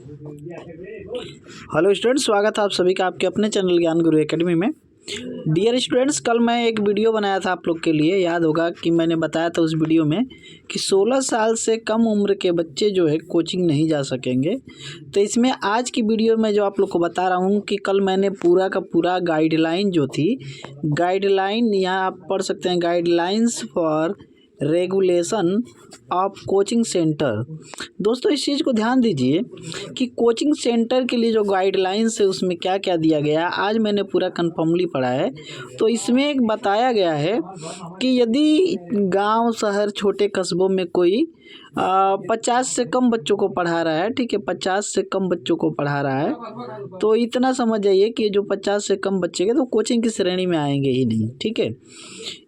Hello students, स्वागत है आप सभी का आपके अपने चैनल ज्ञान गुरु एकेडमी में। डियर स्टूडेंट्स, कल मैं एक वीडियो बनाया था आप लोग के लिए। याद होगा कि मैंने बताया था उस वीडियो में कि 16 साल से कम उम्र के बच्चे जो है कोचिंग नहीं जा सकेंगे। तो इसमें आज की वीडियो में जो आप लोग को बता रहा हूँ कि कल मैंने पूरा का पूरा गाइडलाइन जो थी, गाइडलाइन यहाँ आप पढ़ सकते हैं, guidelines for regulation of coaching centre. दोस्तों इस चीज़ को ध्यान दीजिए कि कोचिंग सेंटर के लिए जो गाइडलाइंस है उसमें क्या क्या दिया गया है। आज मैंने पूरा कन्फर्मली पढ़ा है। तो इसमें एक बताया गया है कि यदि गांव, शहर, छोटे कस्बों में कोई 50 से कम बच्चों को पढ़ा रहा है, ठीक है, 50 से कम बच्चों को पढ़ा रहा है, तो इतना समझ जाइए कि जो 50 से कम बच्चे के तो कोचिंग की श्रेणी में आएंगे ही नहीं, ठीक है,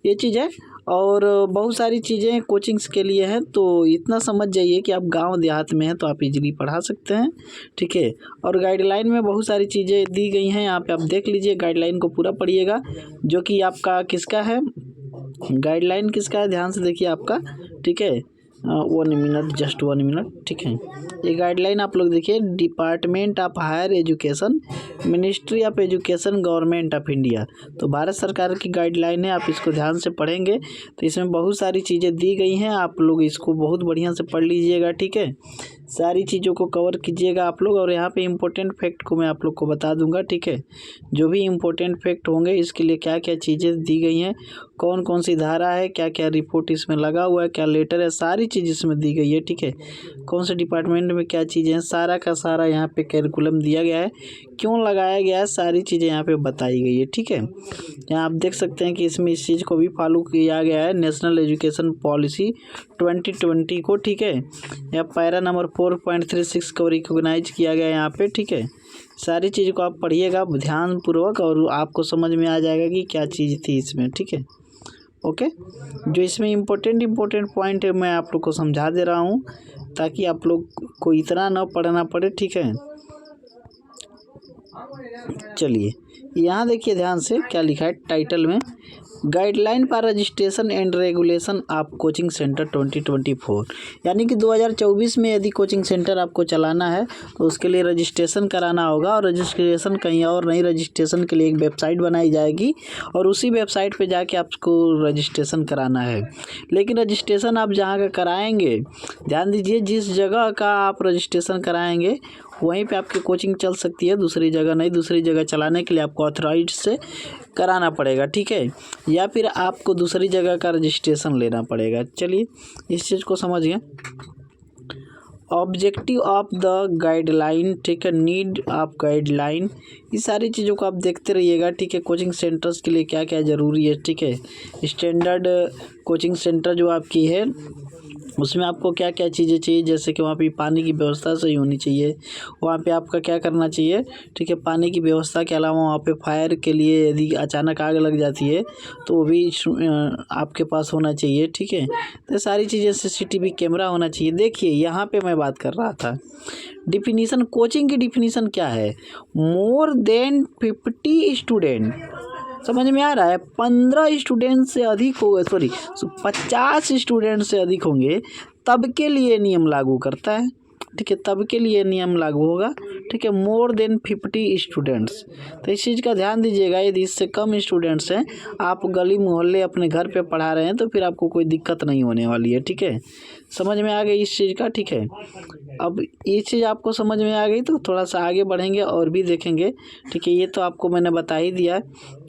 ये चीज़ है। और बहुत सारी चीज़ें कोचिंग्स के लिए हैं, तो इतना समझ जाइए कि आप गांव देहात में हैं तो आप इजीली पढ़ा सकते हैं, ठीक है। और गाइडलाइन में बहुत सारी चीज़ें दी गई हैं, यहाँ पे आप देख लीजिए, गाइडलाइन को पूरा पढ़िएगा। जो कि आपका किसका है, गाइडलाइन किसका है, ध्यान से देखिए आपका, ठीक है। 1 मिनट, जस्ट 1 मिनट, ठीक है। ये गाइडलाइन आप लोग देखिए, department of higher education, ministry of education, government of India. तो भारत सरकार की गाइडलाइन है, आप इसको ध्यान से पढ़ेंगे तो इसमें बहुत सारी चीज़ें दी गई हैं। आप लोग इसको बहुत बढ़िया से पढ़ लीजिएगा, ठीक है। सारी चीज़ों को कवर कीजिएगा आप लोग। और यहाँ पे इम्पोर्टेंट फैक्ट को मैं आप लोग को बता दूंगा, ठीक है। जो भी इम्पोर्टेंट फैक्ट होंगे इसके लिए क्या क्या चीज़ें दी गई हैं, कौन कौन सी धारा है, क्या क्या रिपोर्ट इसमें लगा हुआ है, क्या लेटर है, सारी चीज़ इसमें दी गई है, ठीक है। कौन से डिपार्टमेंट में क्या चीज़ें हैं, सारा का सारा यहाँ पे कैरिकुलम दिया गया है, क्यों लगाया गया है, सारी चीज़ें यहाँ पे बताई गई है, ठीक है। यहाँ आप देख सकते हैं कि इसमें इस चीज़ को भी फॉलो किया गया है, नेशनल एजुकेशन पॉलिसी 2020 को, ठीक है। या पैरा नंबर 4.36 को रिकॉग्नाइज किया गया है यहाँ पे, ठीक है। सारी चीज़ को आप पढ़िएगा ध्यानपूर्वक और आपको समझ में आ जाएगा कि क्या चीज़ थी इसमें, ठीक है, ओके। जो इसमें इम्पोर्टेंट पॉइंट है मैं आप लोग को समझा दे रहा हूँ ताकि आप लोग को इतना ना पढ़ना पड़े, ठीक है। चलिए यहाँ देखिए ध्यान से क्या लिखा है टाइटल में, guideline for registration and regulation of coaching centre 2024। यानी कि 2024 में यदि कोचिंग सेंटर आपको चलाना है तो उसके लिए रजिस्ट्रेशन कराना होगा। और रजिस्ट्रेशन कहीं और नहीं, रजिस्ट्रेशन के लिए एक वेबसाइट बनाई जाएगी और उसी वेबसाइट पे जाके आपको रजिस्ट्रेशन कराना है। लेकिन रजिस्ट्रेशन आप जहाँ का कराएंगे, ध्यान दीजिए, जिस जगह का आप रजिस्ट्रेशन कराएंगे वहीं पे आपकी कोचिंग चल सकती है, दूसरी जगह नहीं। दूसरी जगह चलाने के लिए आपको ऑथराइज से कराना पड़ेगा, ठीक है, या फिर आपको दूसरी जगह का रजिस्ट्रेशन लेना पड़ेगा। चलिए इस चीज़ को समझिए। ऑब्जेक्टिव ऑफ द गाइडलाइन, ठीक है, नीड ऑफ गाइडलाइन, ये सारी चीज़ों को आप देखते रहिएगा, ठीक है। कोचिंग सेंटर्स के लिए क्या क्या ज़रूरी है, ठीक है। स्टैंडर्ड कोचिंग सेंटर जो आपकी है उसमें आपको क्या क्या चीज़ें चाहिए, जैसे कि वहाँ पे पानी की व्यवस्था सही होनी चाहिए, वहाँ पे आपका क्या करना चाहिए, ठीक है। पानी की व्यवस्था के अलावा वहाँ पे फायर के लिए यदि अचानक आग लग जाती है तो वो भी आपके पास होना चाहिए, ठीक है। तो सारी चीज़ें, CCTV कैमरा होना चाहिए। देखिए यहाँ पे मैं बात कर रहा था डिफिनीशन, कोचिंग की डिफिनीशन क्या है, मोर देन 50 स्टूडेंट, समझ में आ रहा है, 15 स्टूडेंट से अधिक हो, 50 स्टूडेंट से अधिक होंगे तब के लिए नियम लागू करता है, ठीक है, तब के लिए नियम लागू होगा, ठीक है। मोर देन 50 स्टूडेंट्स, तो इस चीज़ का ध्यान दीजिएगा। यदि इससे कम स्टूडेंट्स हैं, आप गली मोहल्ले अपने घर पे पढ़ा रहे हैं तो फिर आपको कोई दिक्कत नहीं होने वाली है, ठीक है। समझ में आ गई इस चीज़ का, ठीक है। अब ये चीज़ आपको समझ में आ गई तो थोड़ा सा आगे बढ़ेंगे और भी देखेंगे, ठीक है। ये तो आपको मैंने बता ही दिया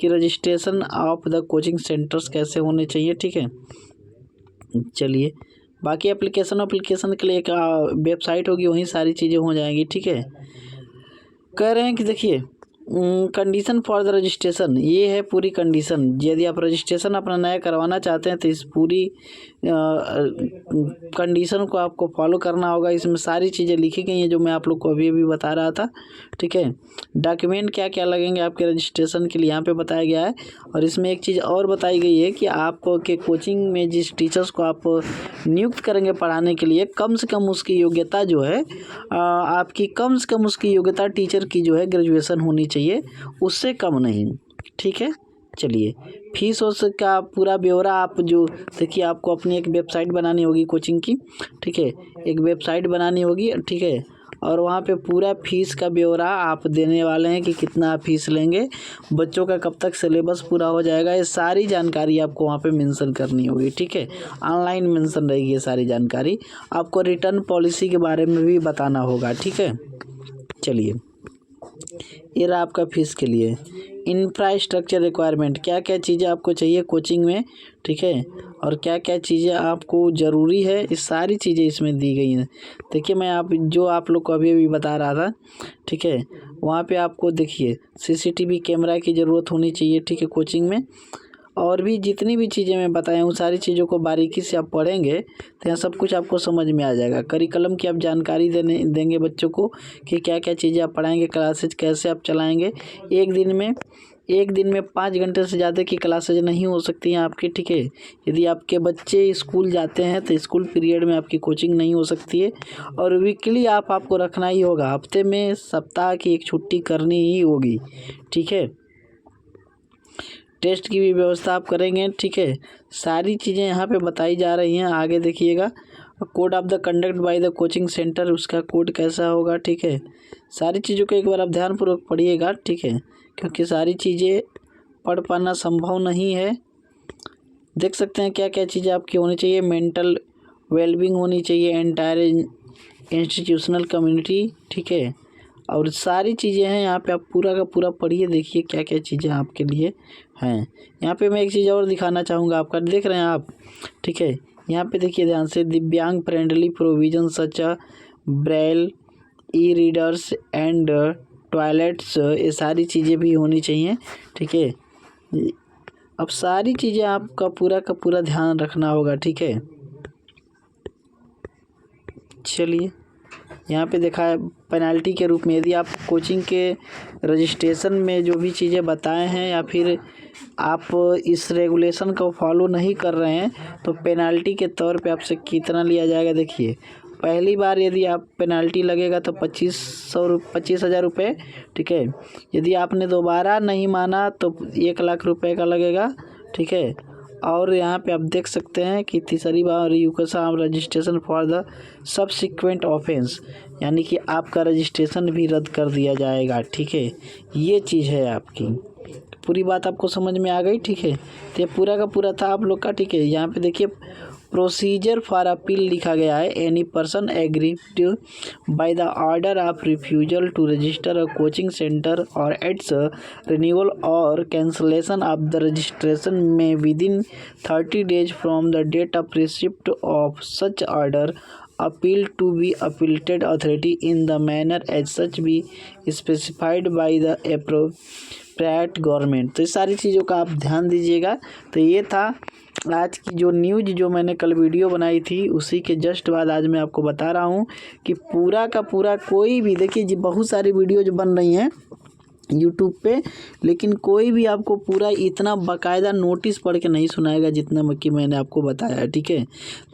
कि registration of the coaching centres कैसे होने चाहिए, ठीक है। चलिए बाकी एप्लीकेशन के लिए एक वेबसाइट होगी, वहीं सारी चीज़ें हो जाएंगी, ठीक है। कह रहे हैं कि देखिए कंडीशन फॉर द रजिस्ट्रेशन, ये है पूरी कंडीशन। यदि आप रजिस्ट्रेशन अपना नया करवाना चाहते हैं तो इस पूरी कंडीशन को आपको फॉलो करना होगा। इसमें सारी चीज़ें लिखी गई हैं जो मैं आप लोग को अभी अभी बता रहा था, ठीक है। डॉक्यूमेंट क्या क्या लगेंगे आपके रजिस्ट्रेशन के लिए यहाँ पे बताया गया है। और इसमें एक चीज़ और बताई गई है कि आपके कोचिंग में जिस टीचर्स को आप नियुक्त करेंगे पढ़ाने के लिए, कम से कम उसकी योग्यता जो है आपकी, कम से कम उसकी योग्यता टीचर की जो है ग्रेजुएशन होनी चाहिए, उससे कम नहीं, ठीक है। चलिए फीस का पूरा ब्यौरा आप जो देखिए, आपको अपनी एक वेबसाइट बनानी होगी कोचिंग की, ठीक है, एक वेबसाइट बनानी होगी, ठीक है। और वहाँ पे पूरा फीस का ब्यौरा आप देने वाले हैं कि कितना आप फीस लेंगे, बच्चों का कब तक सिलेबस पूरा हो जाएगा, ये सारी जानकारी आपको वहाँ पे मेंशन करनी होगी। ठीक है, ऑनलाइन मेंशन रहेगी ये सारी जानकारी। आपको रिटर्न पॉलिसी के बारे में भी बताना होगा। ठीक है, चलिए ये रहा आपका फीस के लिए। इंफ्रास्ट्रक्चर रिक्वायरमेंट, क्या क्या चीज़ें आपको चाहिए कोचिंग में, ठीक है, और क्या क्या चीज़ें आपको ज़रूरी है, ये सारी चीज़ें इसमें दी गई हैं। देखिए मैं आप लोग को अभी बता रहा था, ठीक है, वहाँ पे आपको देखिए सीसीटीवी कैमरा की ज़रूरत होनी चाहिए। ठीक है, कोचिंग में और भी जितनी भी चीज़ें मैं बताया हूँ सारी चीज़ों को बारीकी से आप पढ़ेंगे तो यहाँ सब कुछ आपको समझ में आ जाएगा। करिकुलम की आप जानकारी देंगे बच्चों को कि क्या क्या चीज़ें आप पढ़ाएंगे, क्लासेज कैसे आप चलाएंगे। एक दिन में 5 घंटे से ज़्यादा की क्लासेज नहीं हो सकती हैं आपकी। ठीक है, यदि आपके बच्चे स्कूल जाते हैं तो स्कूल पीरियड में आपकी कोचिंग नहीं हो सकती है। और वीकली आपको रखना ही होगा, हफ्ते में सप्ताह की एक छुट्टी करनी ही होगी। ठीक है, टेस्ट की भी व्यवस्था आप करेंगे। ठीक है, सारी चीज़ें यहाँ पे बताई जा रही हैं। आगे देखिएगा, code of the conduct by the coaching centre, उसका कोड कैसा होगा। ठीक है, सारी चीज़ों को एक बार आप ध्यानपूर्वक पढ़िएगा। ठीक है, क्योंकि सारी चीज़ें पढ़ पाना संभव नहीं है। देख सकते हैं क्या क्या चीज़ें आपकी होनी चाहिए। मेंटल वेलबींग होनी चाहिए, एंटायर इंस्टीट्यूशनल कम्युनिटी। ठीक है, और सारी चीज़ें हैं यहाँ पे, आप पूरा का पूरा पढ़िए, देखिए क्या क्या चीज़ें आपके लिए हैं। यहाँ पे मैं एक चीज़ और दिखाना चाहूँगा, आपका देख रहे हैं आप। ठीक है, यहाँ पे देखिए ध्यान से, दिव्यांग friendly provision such a Braille, E readers and toilets, ये सारी चीज़ें भी होनी चाहिए। ठीक है, अब सारी चीज़ें आपका पूरा का पूरा ध्यान रखना होगा। ठीक है, चलिए यहाँ पे देखा है पेनल्टी के रूप में, यदि आप कोचिंग के रजिस्ट्रेशन में जो भी चीज़ें बताए हैं या फिर आप इस रेगुलेशन को फॉलो नहीं कर रहे हैं तो पेनल्टी के तौर पे आपसे कितना लिया जाएगा। देखिए पहली बार यदि आप पेनल्टी लगेगा तो 25,000 रुपये। ठीक है, यदि आपने दोबारा नहीं माना तो 1,00,000 रुपये का लगेगा। ठीक है, और यहाँ पे आप देख सकते हैं कि तीसरी बार यूकसा registration for the subsequent offence, यानी कि आपका रजिस्ट्रेशन भी रद्द कर दिया जाएगा। ठीक है, ये चीज़ है आपकी। पूरी बात आपको समझ में आ गई। ठीक है, तो ये पूरा का पूरा था आप लोग का। ठीक है, यहाँ पे देखिए प्रोसीजर फॉर अपील लिखा गया है। Any person aggrieved by the order of refusal to register a coaching centre or its renewal or cancellation of the registration may within 30 days from the date of receipt of such order appeal to be appellated authority in the manner as such be specified by the appropriate government. तो इस सारी चीज़ों का आप ध्यान दीजिएगा। तो ये था आज की जो न्यूज़ जो मैंने कल वीडियो बनाई थी, उसी के जस्ट बाद आज मैं आपको बता रहा हूँ कि पूरा का पूरा कोई भी, देखिए जी बहुत सारी वीडियो जो बन रही हैं यूट्यूब पे, लेकिन कोई भी आपको पूरा इतना बाकायदा नोटिस पढ़ के नहीं सुनाएगा जितना कि मैंने आपको बताया है। ठीक है,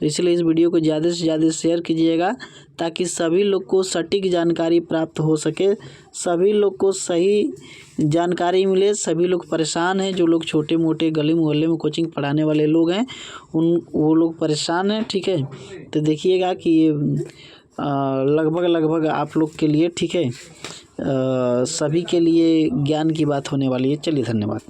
तो इसलिए इस वीडियो को ज़्यादा से ज़्यादा शेयर कीजिएगा ताकि सभी लोग को सटीक जानकारी प्राप्त हो सके, सभी लोग को सही जानकारी मिले। सभी लोग परेशान हैं, जो लोग छोटे मोटे गली मोहल्ले में कोचिंग पढ़ाने वाले लोग हैं वो लोग परेशान हैं। ठीक है, तो देखिएगा कि ये लगभग आप लोग के लिए, ठीक है, सभी के लिए ज्ञान की बात होने वाली है। चलिए धन्यवाद।